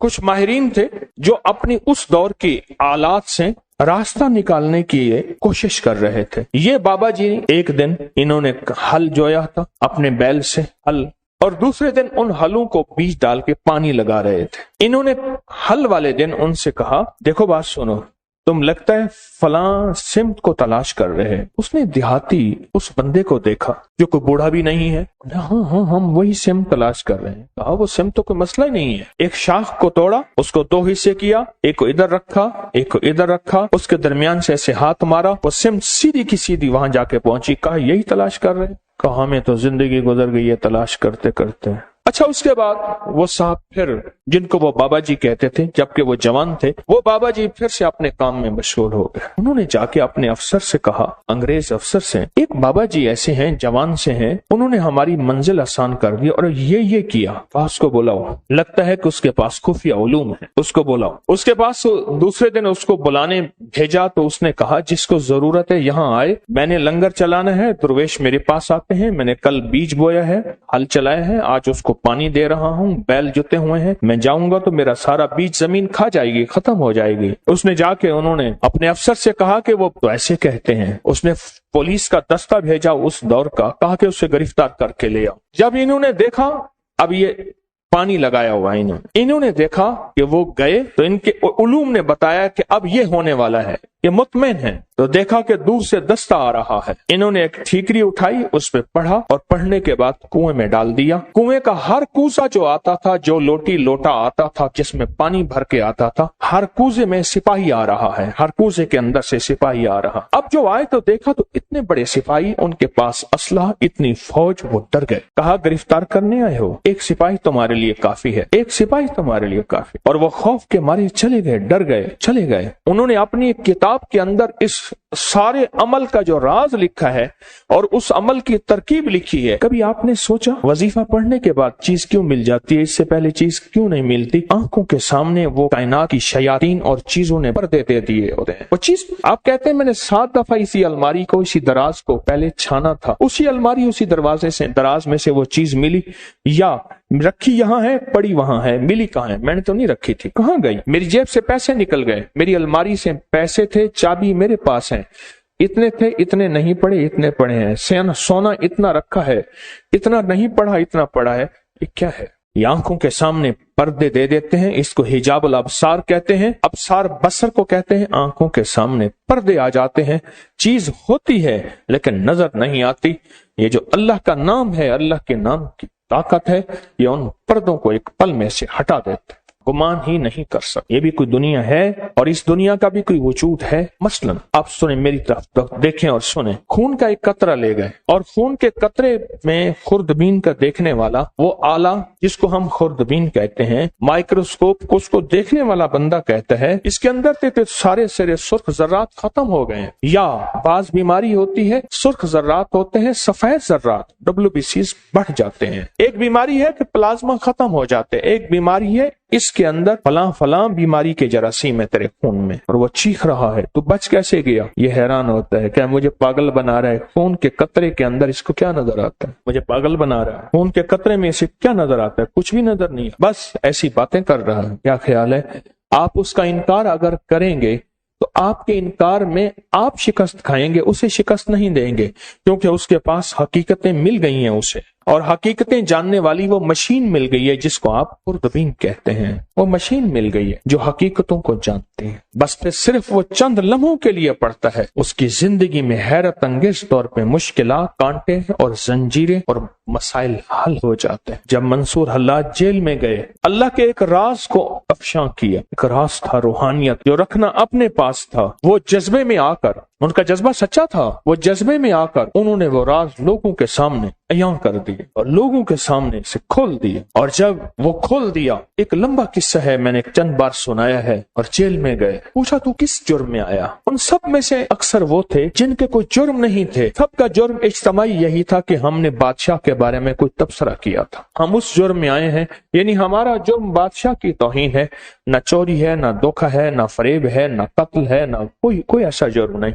کچھ ماہرین تھے جو اپنی اس دور کی آلات سے راستہ نکالنے کی کوشش کر رہے تھے۔ یہ بابا جی ایک دن انہوں نے ہل جویا تھا اپنے بیل سے ہل، اور دوسرے دن ان ہلوں کو بیج ڈال کے پانی لگا رہے تھے۔ انہوں نے ہل والے دن ان سے کہا دیکھو بات سنو، تم لگتا ہے فلاں سمت کو تلاش کر رہے ہیں۔ اس نے دیہاتی اس بندے کو دیکھا جو کوئی بوڑھا بھی نہیں ہے، ہاں ہم وہی سمت تلاش کر رہے ہیں۔ کہا وہ سمت تو کوئی مسئلہ ہی نہیں ہے۔ ایک شاخ کو توڑا، اس کو 2 حصے کیا، ایک کو ادھر رکھا ایک کو ادھر رکھا، اس کے درمیان سے ایسے ہاتھ مارا، وہ سمت سیدھی کی سیدھی وہاں جا کے پہنچی۔ کہا یہی تلاش کر رہے ہیں؟ کہا ہمیں تو زندگی گزر گئی ہے تلاش کرتے کرتے۔ اچھا، اس کے بعد وہ صاحب پھر جن کو وہ بابا جی کہتے تھے جبکہ وہ جوان تھے، وہ بابا جی پھر سے اپنے کام میں مشغول ہو گئے۔ انہوں نے جا کے اپنے افسر سے کہا، انگریز افسر سے، ایک بابا جی ایسے ہیں جوان سے ہیں، انہوں نے ہماری منزل آسان کر دی اور یہ کیا، اس کو بلاؤ، لگتا ہے کہ اس کے پاس خفیہ علوم ہے، اس کو بلاؤ۔ اس کے پاس دوسرے دن اس کو بلانے بھیجا تو اس نے کہا جس کو ضرورت ہے یہاں آئے، میں نے لنگر چلانا ہے، درویش میرے پاس آتے ہیں، میں نے کل بیج بویا ہے، ہل چلایا ہے، آج اس کو پانی دے رہا ہوں، بیل جتے ہوئے ہیں، میں جاؤں گا تو میرا سارا بیج زمین کھا جائے گی، ختم ہو جائے گی۔ اس نے جا کے انہوں نے اپنے افسر سے کہا کہ وہ تو ایسے کہتے ہیں۔ اس نے پولیس کا دستہ بھیجا اس دور کا، کہا کہ اسے گرفتار کر کے لے آؤ۔ جب انہوں نے دیکھا اب یہ پانی لگایا ہوا انہوں نے دیکھا کہ وہ گئے تو ان کے علوم نے بتایا کہ اب یہ ہونے والا ہے، یہ مطمئن ہے، تو دیکھا کہ دور سے دستہ آ رہا ہے۔ انہوں نے ایک ٹھیکری اٹھائی، اس پہ پڑھا اور پڑھنے کے بعد کنویں میں ڈال دیا۔ کنویں کا ہر کوزہ جو آتا تھا، جو لوٹا آتا تھا جس میں پانی بھر کے آتا تھا، ہر کوزے میں سپاہی آ رہا ہے، ہر کوزے کے اندر سے سپاہی آ رہا۔ اب جو آئے تو دیکھا تو اتنے بڑے سپاہی، ان کے پاس اسلحہ، اتنی فوج، وہ ڈر گئے۔ کہا گرفتار کرنے آئے ہو؟ ایک سپاہی تمہارے لیے کافی ہے، ایک سپاہی تمہارے لیے کافی۔ اور وہ خوف کے مارے چلے گئے، ڈر گئے، چلے گئے۔ انہوں نے اپنی ایک کتاب کے اندر اس سارے عمل کا جو راز لکھا ہے اور اس عمل کی ترکیب لکھی ہے۔ کبھی آپ نے سوچا وظیفہ پڑھنے کے بعد چیز کیوں مل جاتی ہے، اس سے پہلے چیز کیوں نہیں ملتی؟ آنکھوں کے سامنے وہ کائنات کی شیاطین اور چیزوں نے پردے دے دیے ہوتے ہیں۔ وہ چیز آپ کہتے ہیں میں نے 7 دفعہ اسی الماری کو، اسی دراز کو پہلے چھانا تھا، اسی الماری اسی دروازے سے دراز میں سے وہ چیز ملی، یا رکھی یہاں ہے پڑی وہاں ہے، ملی کہاں ہے؟ میں نے تو نہیں رکھی تھی، کہاں گئی؟ میری جیب سے پیسے نکل گئے، میری الماری سے پیسے تھے، چابی میرے پاس ہے، اتنے تھے اتنے نہیں پڑے اتنے پڑے ہیں، سونا اتنا رکھا ہے، اتنا نہیں پڑھا اتنا پڑا ہے، یہ کیا ہے؟ یہ آنکھوں کے سامنے پردے دے دیتے ہیں، اس کو حجاب الابصار کہتے ہیں، ابصار بصر کو کہتے ہیں۔ آنکھوں کے سامنے پردے آ جاتے ہیں، چیز ہوتی ہے لیکن نظر نہیں آتی۔ یہ جو اللہ کا نام ہے، اللہ کے نام کی طاقت ہے، یہ ان پردوں کو ایک پل میں سے ہٹا دیتے، گمان ہی نہیں کر سکتے۔ یہ بھی کوئی دنیا ہے اور اس دنیا کا بھی کوئی وجود ہے۔ مثلا آپ سنیں، میری طرف دیکھیں اور سنیں، خون کا ایک قطرہ لے گئے اور خون کے قطرے میں خوردبین کا دیکھنے والا وہ آلہ جس کو ہم خوردبین کہتے ہیں، مائکروسکوپ کو اس کو دیکھنے والا بندہ کہتا ہے اس کے اندر تھے سارے سرے سرخ ذرات ختم ہو گئے ہیں۔ یا بعض بیماری ہوتی ہے، سرخ ذرات ہوتے ہیں، سفید ذرات WBCs بڑھ جاتے ہیں۔ ایک بیماری ہے کہ پلازما ختم ہو جاتے ہیں، ایک بیماری ہے اس کے اندر فلاں بیماری کے جراثیم ہے تیرے خون میں اور وہ چیخ رہا ہے، تو بچ کیسے گیا؟ یہ حیران ہوتا ہے کہ مجھے پاگل بنا رہا ہے، خون کے قطرے کے اندر اس کو کیا نظر آتا ہے؟ مجھے پاگل بنا رہا ہے، خون کے قطرے میں اسے کیا نظر آتا ہے؟ کچھ بھی نظر نہیں، بس ایسی باتیں کر رہا ہے۔ کیا خیال ہے؟ آپ اس کا انکار اگر کریں گے تو آپ کے انکار میں آپ شکست کھائیں گے، اسے شکست نہیں دیں گے، کیونکہ اس کے پاس حقیقتیں مل گئی ہیں اسے، اور حقیقتیں جاننے والی وہ مشین مل گئی ہے جس کو آپ خوردبین کہتے ہیں۔ وہ مشین مل گئی ہے جو حقیقتوں کو جانتے ہیں، بس پھر صرف وہ چند لمحوں کے لیے پڑھتا ہے، اس کی زندگی میں حیرت انگیز طور پہ مشکلات، کانٹے اور زنجیریں اور مسائل حل ہو جاتے ہیں۔ جب منصور حلاج جیل میں گئے، اللہ کے ایک راز کو افشاں کیا، ایک راز تھا روحانیت جو رکھنا اپنے پاس تھا، وہ جذبے میں آ کر، ان کا جذبہ سچا تھا، وہ جذبے میں آ کر انہوں نے وہ راز لوگوں کے سامنے عیاں کر دیے اور لوگوں کے سامنے سے کھول دیے۔ اور جب وہ کھول دیا، ایک لمبا قصہ ہے، میں نے چند بار سنایا ہے، اور جیل میں گئے، پوچھا تو کس جرم میں آیا؟ ان سب میں سے اکثر وہ تھے جن کے کوئی جرم نہیں تھے، سب کا جرم اجتماعی یہی تھا کہ ہم نے بادشاہ کے بارے میں کوئی تبصرہ کیا تھا، ہم اس جرم میں آئے ہیں، یعنی ہمارا جرم بادشاہ کی توہین ہے، نہ چوری ہے، نہ دھوکہ ہے، نہ فریب ہے، نہ قتل ہے، نہ کوئی ایسا جرم نہیں۔